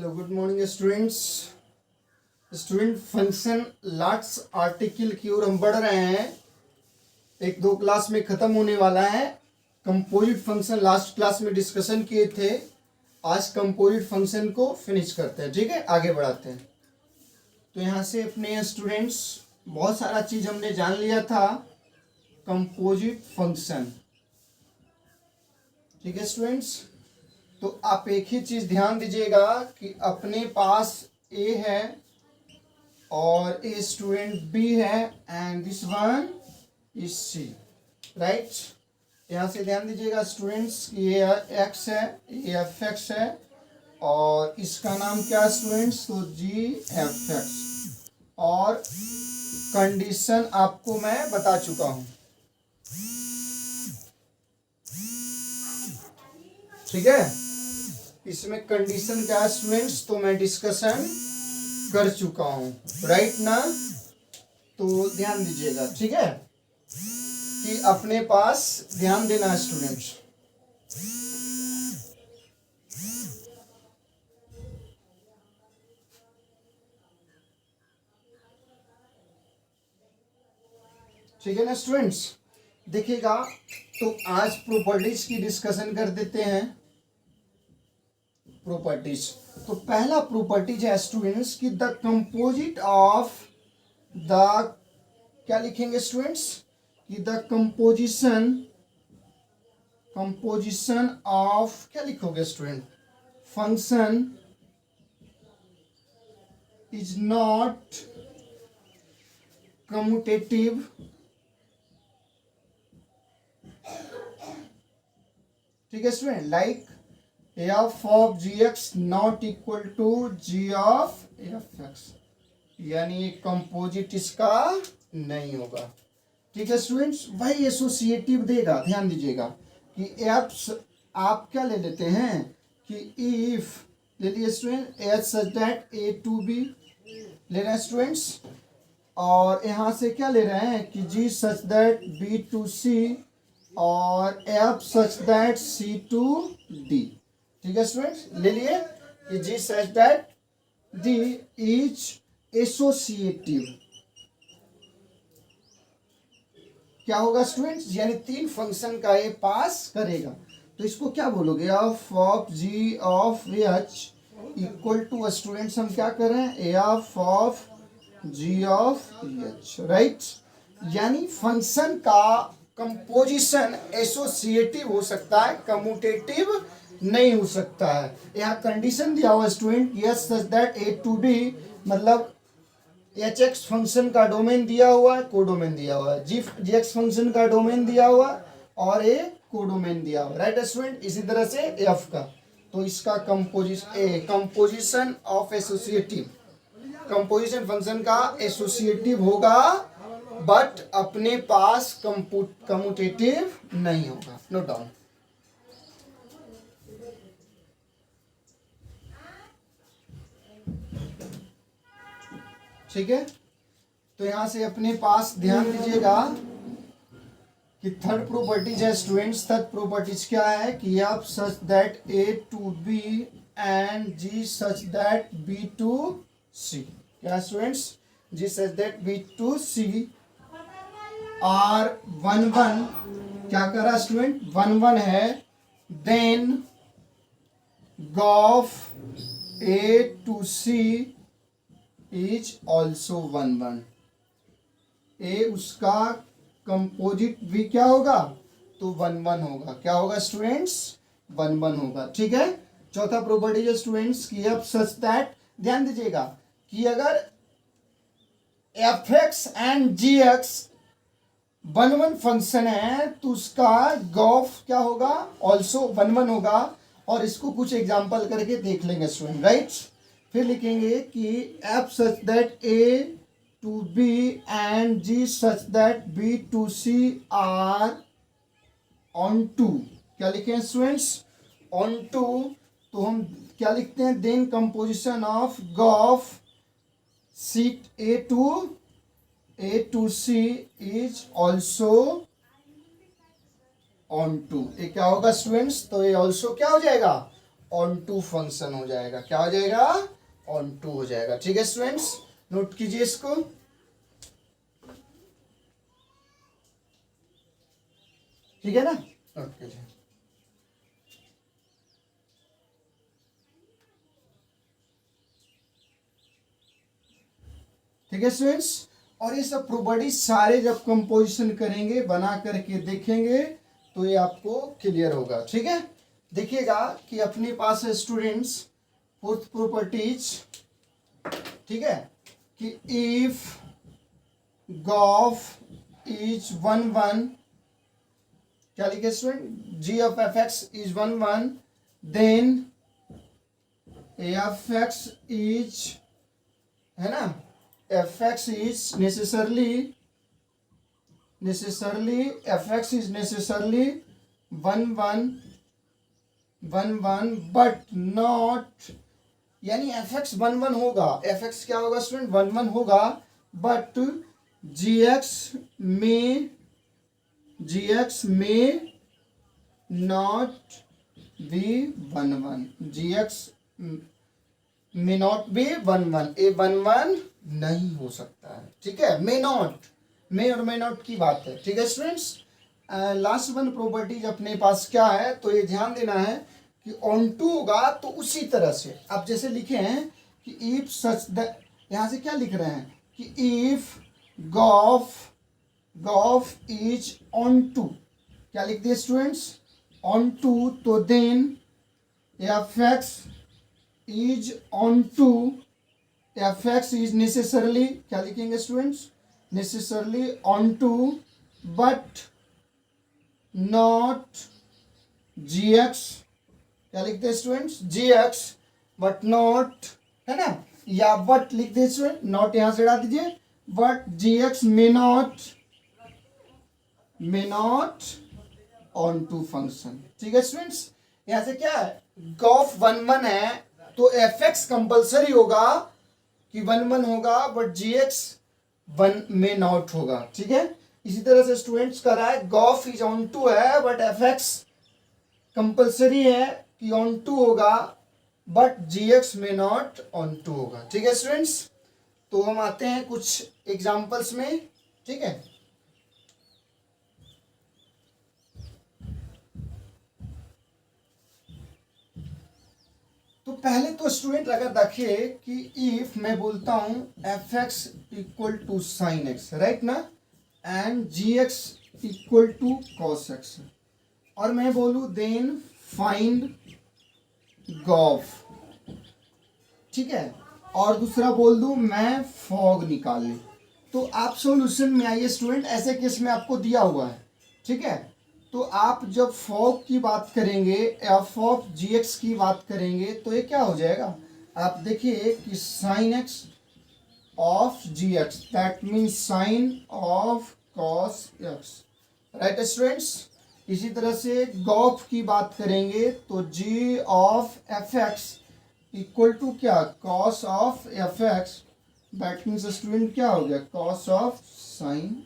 Hello good morning students. Student function lats article की ओर हम बढ़ रहे हैं। एक दो क्लास में ख़त्म होने वाला है। कंपोजिट फंक्शन लास्ट क्लास में डिस्कशन किए थे। आज कंपोजिट फंक्शन को फिनिश करते हैं। ठीक है, आगे बढ़ाते हैं। तो यहाँ से अपने स्टूडेंट्स बहुत सारा चीज़ हमने जान लिया था कंपोजिट फंक्शन। ठीक है स्टूडेंट्स, तो आप एक ही चीज़ ध्यान दीजिएगा कि अपने पास ए है और ए स्टूडेंट बी है and this one is C, right. यहाँ से ध्यान दीजिएगा स्टूडेंट्स कि ये एक्स है, ये एफ एक्स है और इसका नाम क्या है स्टूडेंट्स, तो जी एफ एक्स। और कंडीशन आपको मैं बता चुका हूँ। ठीक है, इसमें कंडीशन क्या है स्टूडेंट्स, तो मैं डिस्कशन कर चुका हूं, राइट ना। तो ध्यान दीजिएगा, ठीक है, कि अपने पास ध्यान देना है स्टूडेंट्स। ठीक है ना स्टूडेंट्स, देखिएगा। तो आज प्रॉपर्टीज की डिस्कशन कर देते हैं। प्रॉपर्टीज, तो पहला प्रॉपर्टीज है स्टूडेंट्स कि द कंपोजिट ऑफ द, क्या लिखेंगे स्टूडेंट्स, कि द कंपोजिशन ऑफ, क्या लिखोगे student, function is not commutative ठीक है student, like F of G X not equal to G of F X, यानी कंपोजिट इसका नहीं होगा। ठीक है स्टूडेंट्स, वही एसोसिएटिव देगा। ध्यान दीजिएगा कि एफ आप क्या ले लेते हैं कि इफ ले लिए student H such that A to B ले रहे हैं स्टूडेंट्स, और यहाँ से क्या ले रहे हैं कि G such that B to C और F such that C to D. ठीक है स्टूडेंट्स, ले लिए कि G such that D is associative. क्या होगा स्टूडेंट्स, यानी तीन फंक्शन का ये पास करेगा। तो इसको क्या बोलोगे, F of G of H equal to students हम क्या कर रहे हैं, F of G of H, right. यानी फंक्शन का कंपोजिशन एसोसिएटिव हो सकता है, कम्यूटेटिव नहीं हो सकता है। यहाँ कंडीशन दिया हुआ student, yes such that A to B, मतलब एच एक्स फंक्शन का डोमेन दिया हुआ है, कोडोमेन दिया हुआ है, जी एक्स फंक्शन का डोमेन दिया हुआ और ए कोडोमेन दिया हुआ, राइट स्टूडेंट। इसी तरह से एफ का, तो इसका composition of associative, composition function का एसोसिएटिव होगा, बट अपने पास कम्यूटेटिव नहीं होगा। Note down. ठीक है, तो यहां से अपने पास ध्यान दीजिएगा कि थर्ड प्रॉपर्टीज है स्टूडेंट्स। थर्ड प्रॉपर्टीज क्या है कि F such that A to B and ji such that B to C. क्या students, G such that B to C are one one, क्या करा स्टूडेंट, वन वन है, then gof A to C is also one one. ए उसका composite भी क्या होगा, तो वन वन होगा। क्या होगा स्टूडेंट्स, वन वन होगा। ठीक है, चौथा प्रॉपर्टी है स्टूडेंट्स की एफ सच दैट, ध्यान दीजिएगा कि अगर f x and ji x one one function है तो उसका गॉफ क्या होगा, ऑल्सो वन वन होगा। और इसको कुछ एग्जांपल करके देख लेंगे स्टूडेंट, राइट। फिर लिखेंगे कि F such that A to B and ji such that B to C are onto to, क्या लिखें स्टूडेंट्स, ऑन टू। तो हम क्या लिखते हैं, then composition of g o f seat A to C is also onto टू। ये क्या होगा स्टूडेंट्स, तो ये ऑल्सो क्या हो जाएगा, ऑन टू फंक्शन हो जाएगा। क्या हो जाएगा? ऑन टू हो जाएगा। ठीक है स्टूडेंट्स, नोट कीजिए इसको। ठीक है ना? नोट कीजिए। ठीक है स्टूडेंट्स, और ये सब प्रॉपर्टी सारे जब कंपोजिशन करेंगे, बना करके देखेंगे, तो ये आपको क्लियर होगा। ठीक है, देखिएगा कि अपने पास है स्टूडेंट्स फोर्थ प्रॉपर्टीज। ठीक है, कि इफ गॉफ इज 1 1, क्या लिखे student? G of F x is 1 1, then f x is, है ना, fx is necessarily fx is necessarily 1 1 1 1 but not, यानी fx 1 1 होगा, fx क्या होगा स्टूडेंट? 1 1 होगा, but gx may not be 1 1, gx may not be 1 1, ए 1 1 नहीं हो सकता है। ठीक है, मे नॉट, मे और मे नॉट की बात है। ठीक है स्टूडेंट्स, लास्ट वन प्रॉपर्टीज अपने पास क्या है, तो ये ध्यान देना है कि ऑन टू होगा तो उसी तरह से आप जैसे लिखे हैं कि इफ सच द, यहाँ से क्या लिख रहे हैं कि if g o f is on to, क्या लिख दिए स्टूडेंट्स? ऑन टू, तो then f x is onto, fx is necessarily, क्या लिखेंगे students? necessarily on to but not gx, क्या लिखते हैं स्टूडेंट्स? gx but not, है ना, या but लिखते हैं स्टूडेंट, नॉट यहां से हटा दीजिए, but gx may not on to function. ठीक है स्टूडेंट्स, यहां से क्या है, गॉफ 1 1 है तो fx कंपल्सरी होगा कि 1 1 होगा, बट gx 1 में नॉट होगा। ठीक है, इसी तरह से स्टूडेंट्स कर रहा है, गॉफ इज ऑन टू है बट fx कंपल्सरी है कि ऑन टू होगा, बट gx में नॉट ऑन टू होगा। ठीक है स्टूडेंट्स, तो हम आते हैं कुछ एग्जांपल्स में। ठीक है, तो पहले तो स्टूडेंट अगर देखिए कि इफ मैं बोलता हूं F X equal to sine X, right ना, and ji X equal to cos X, और मैं बोलूं देन फाइंड गॉफ, ठीक है, और दूसरा बोल दूं मैं फॉग निकाल ली, तो आप सॉल्यूशन में आइए स्टूडेंट। ऐसे केस में आपको दिया हुआ है, ठीक है, तो आप जब फॉग की बात करेंगे, एफ ऑफ जी एक्स की बात करेंगे, तो ये क्या हो जाएगा, आप देखिए कि sine X of G X, that means sine of cos X, right students. इसी तरह से गॉफ की बात करेंगे तो G of F X equal to क्या, cos of F X, that means student क्या हो गया, कॉस ऑफ साइन।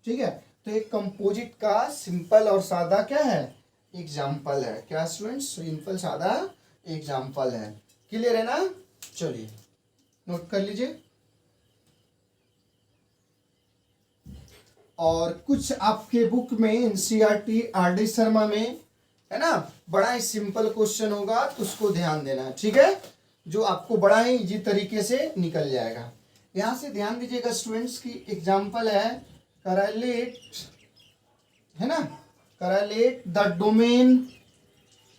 ठीक है, तो एक कंपोजिट का सिंपल और सादा क्या है, एग्जाम्पल है। क्या स्टूडेंट्स, सिंपल सादा एग्जाम्पल है। क्लियर है ना? चलिए नोट कर लीजिए। और कुछ आपके बुक में एनसीईआरटी आर.डी. शर्मा में है ना, बड़ा ही सिंपल क्वेश्चन होगा, तो उसको ध्यान देना है। ठीक है, जो आपको बड़ा ही इजी तरीके से निकल जाएगा। यहाँ से ध्यान दीजिएगा स्टूडेंट्स की एग्जाम्पल है, करैलेट, है ना, करैलेट द डोमेन,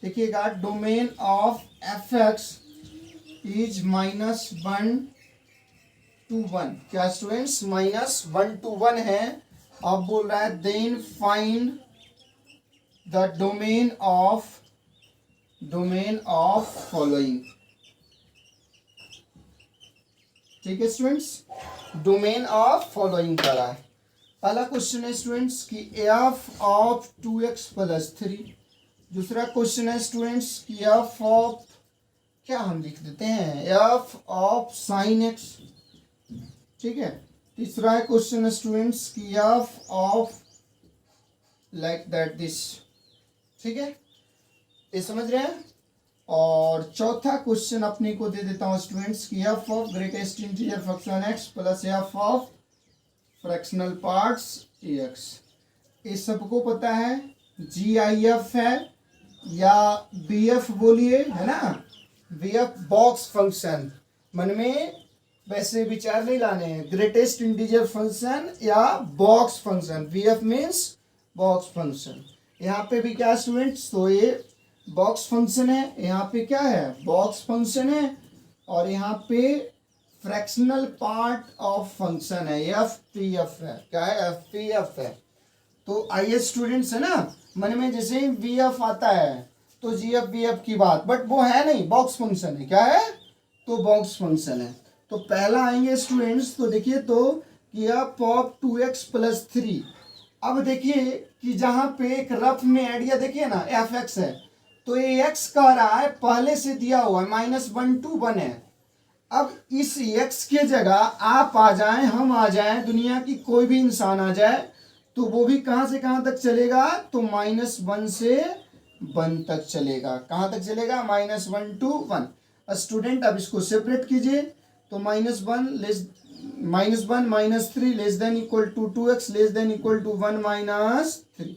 देखिएगा domain of F x is -1 to 1, क्या स्टूडेंट्स, -1 to 1 है। अब बोल रहा है then find the domain of following. ठीक है स्टूडेंट्स, डोमेन ऑफ फॉलोइंग का रहा है। पहला क्वेश्चन है स्टूडेंट्स कि एफ ऑफ 2x + 3, दूसरा क्वेश्चन है स्टूडेंट्स कि एफ ऑफ, क्या हम लिख देते हैं, एफ ऑफ साइन एक्स। ठीक है, तीसरा है क्वेश्चन स्टूडेंट्स की F of like that this. ठीक है, ये समझ रहे हैं। और चौथा क्वेश्चन अपने को दे देता हूँ स्टूडेंट्स की F of greatest integer function x plus F of fractional parts x. ये सबको पता है GIF है या BF बोलिए, है ना, BF बॉक्स फंक्शन। मन में वैसे विचार नहीं लाने हैं, ग्रेटेस्ट इंटीजर फंक्शन या box function. BF means box function. यहाँ पे भी क्या स्टूडेंट्स, तो ये बॉक्स फंक्शन है, यहाँ पे क्या है, बॉक्स फंक्शन है, और यहाँ पे फ्रैक्शनल पार्ट ऑफ फंक्शन है, FPF है। क्या है, FPF है। तो आइए स्टूडेंट्स, है ना, मन में जैसे ही VF आता है तो GF BF की बात, बट वो है नहीं, बॉक्स फंक्शन है। क्या है, तो बॉक्स फंक्शन है। तो पहला आएंगे स्टूडेंट्स, तो देखिए तो कि f ऑफ 2x प्लस 3। अब देखिए कि जहाँ पे एक रफ में आइडिया देखिए ना, fx है, तो ये x कह रहा है पहले से दिया हुआ है -1 to 1 है। अब इस x के जगह आप आ जाएं, हम आ जाएं, दुनिया की कोई भी इंसान आ जाए, तो वो भी कहाँ से कहाँ तक चलेगा, तो -1 से 1 तक चलेगा। कहाँ तक चलेगा, -1 to 1। स्टूडेंट अब इसको सेपरेट कीजिए, तो -1 -3 less than equal to 2x less than equal to 1 -3।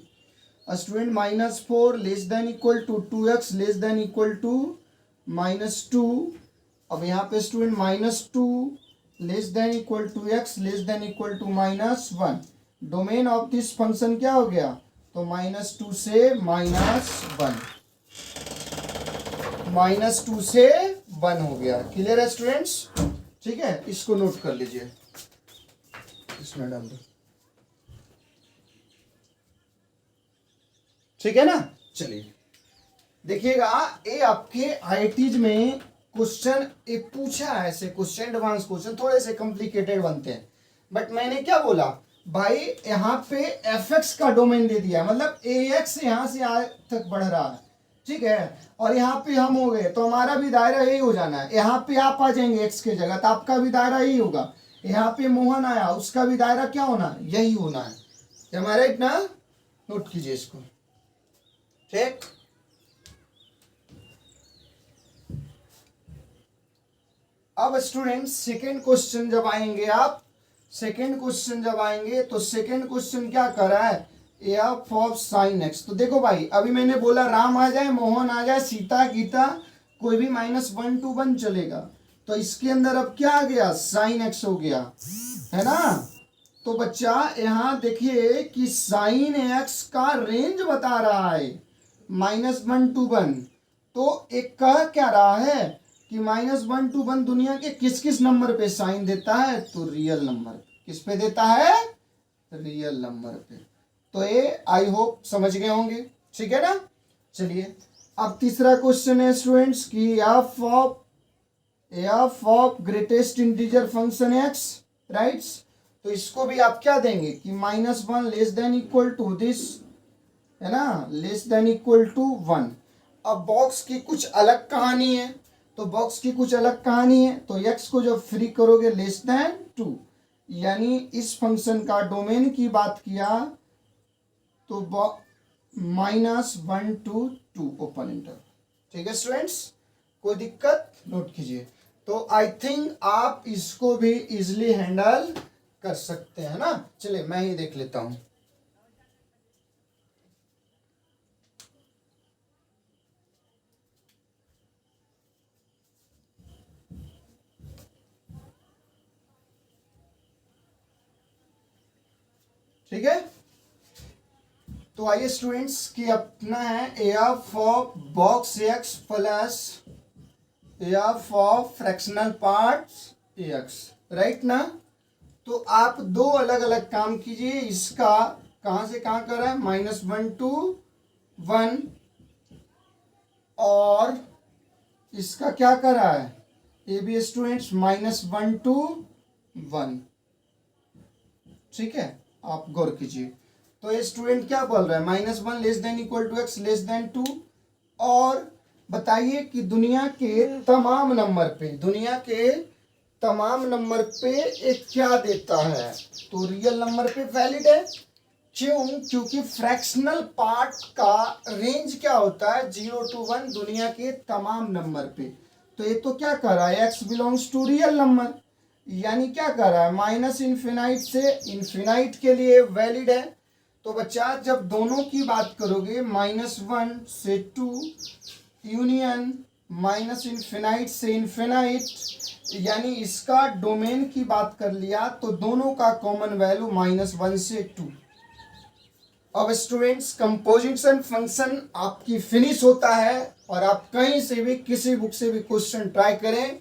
Student -4 less than equal to 2x less than equal to -2। अब यहाँ पे student -2 less than equal to x less than equal to -1। Domain of this function क्या हो गया, तो -2 से -1, -2 से 1 हो गया। क्लियर है स्टूडेंट्स, ठीक है, इसको नोट कर लीजिए, इसमें डाल दो, ठीक है ना। चलिए देखिएगा, ये आपके IITs में क्वेश्चन एक पूछा है, ऐसे क्वेश्चन एडवांस क्वेश्चन थोड़े से कॉम्प्लिकेटेड बनते हैं, बट मैंने क्या बोला भाई, यहाँ पे fx का डोमेन दे दिया, मतलब ax यहाँ से आ तक बढ़ रहा है, ठीक है, और यहाँ पे हम हो गए, तो हमारा भी दायरा यही हो जाना है। यहाँ पे आप आ जाएंगे x के जगह, तो आपका भी दायरा यही होगा। यहाँ पे मोहन आया, उसका भी दायरा क्या होना है, यही होना है। हमारा इतना नोट कीजिए इसको, ठीक। अब स्टूडेंट सेकेंड क्वेश्चन जब आएंगे, आप सेकेंड क्वेश्चन जब आएंगे, तो सेकेंड क्वेश्चन क्या कर रहा है, f ऑफ साइन x। तो देखो भाई, अभी मैंने बोला राम आ जाए, मोहन आ जाए, सीता, गीता, कोई भी -1 to 1 चलेगा। तो इसके अंदर अब क्या आ गया, साइन x हो गया, है ना। तो बच्चा यहाँ देखिए कि साइन x का रेंज बता रहा है -1 to 1। तो एक कह क्या रहा है कि -1 to 1 दुनिया के किस किस नंबर पे साइन देता है, तो रियल नंबर। किस पे देता है, रियल नंबर पे। तो ये आई होप समझ गए होंगे, ठीक है ना। चलिए अब तीसरा क्वेश्चन है स्टूडेंट्स कि f of greatest integer function x, rights. तो इसको भी आप क्या देंगे कि -1 less than equal to this, है ना, लेस देन इक्वल टू 1। अब बॉक्स की कुछ अलग कहानी है, तो बॉक्स की कुछ अलग कहानी है, तो x को जब फ्री करोगे लेस देन 2, यानी इस फंक्शन का डोमेन की बात किया तो -1 to 2 ओपन इंटर, ठीक है स्टूडेंट्स, कोई दिक्कत, नोट कीजिए। तो आई थिंक आप इसको भी इजिली हैंडल कर सकते हैं ना। चलिए मैं ही देख लेता हूं। ठीक है, तो आइए स्टूडेंट्स कि अपना है F of box x plus F of fractional parts x, right ना। तो आप दो अलग अलग काम कीजिए। इसका कहां से कहां कर रहा है, -1 to 1, और इसका क्या कर रहा है, ये भी स्टूडेंट्स -1 to 1, ठीक है, आप गौर कीजिए। तो ये स्टूडेंट क्या बोल रहा है, -1 less than equal to x less than 2। और बताइए कि दुनिया के तमाम नंबर पे, दुनिया के तमाम नंबर पे एक क्या देता है, तो रियल नंबर पे वैलिड है, क्यों? क्योंकि फ्रैक्शनल पार्ट का रेंज क्या होता है, 0 to 1 दुनिया के तमाम नंबर पे। तो ये तो क्या कर रहा है, x belongs to real number, यानी क्या कर रहा है, माइनस इन्फिनाइट से इन्फिनाइट के लिए वैलिड है। तो बच्चा जब दोनों की बात करोगे, -1 से 2 यूनियन माइनस इन्फिनाइट से इन्फिनाइट, यानी इसका डोमेन की बात कर लिया तो दोनों का कॉमन वैल्यू -1 से 2। अब स्टूडेंट्स कंपोजिशन फंक्शन आपकी फिनिश होता है, और आप कहीं से भी किसी बुक से भी क्वेश्चन ट्राई करें,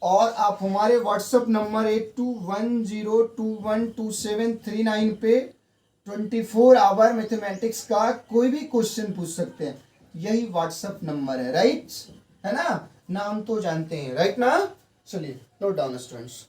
और आप हमारे व्हाट्सएप नंबर 8210212739 पे 24 आवर मैथमेटिक्स का कोई भी क्वेश्चन पूछ सकते हैं। यही व्हाट्सएप नंबर है, राइट है ना? नाम तो जानते हैं, राइट ना? चलिए नोट डाउन स्टूडेंट्स।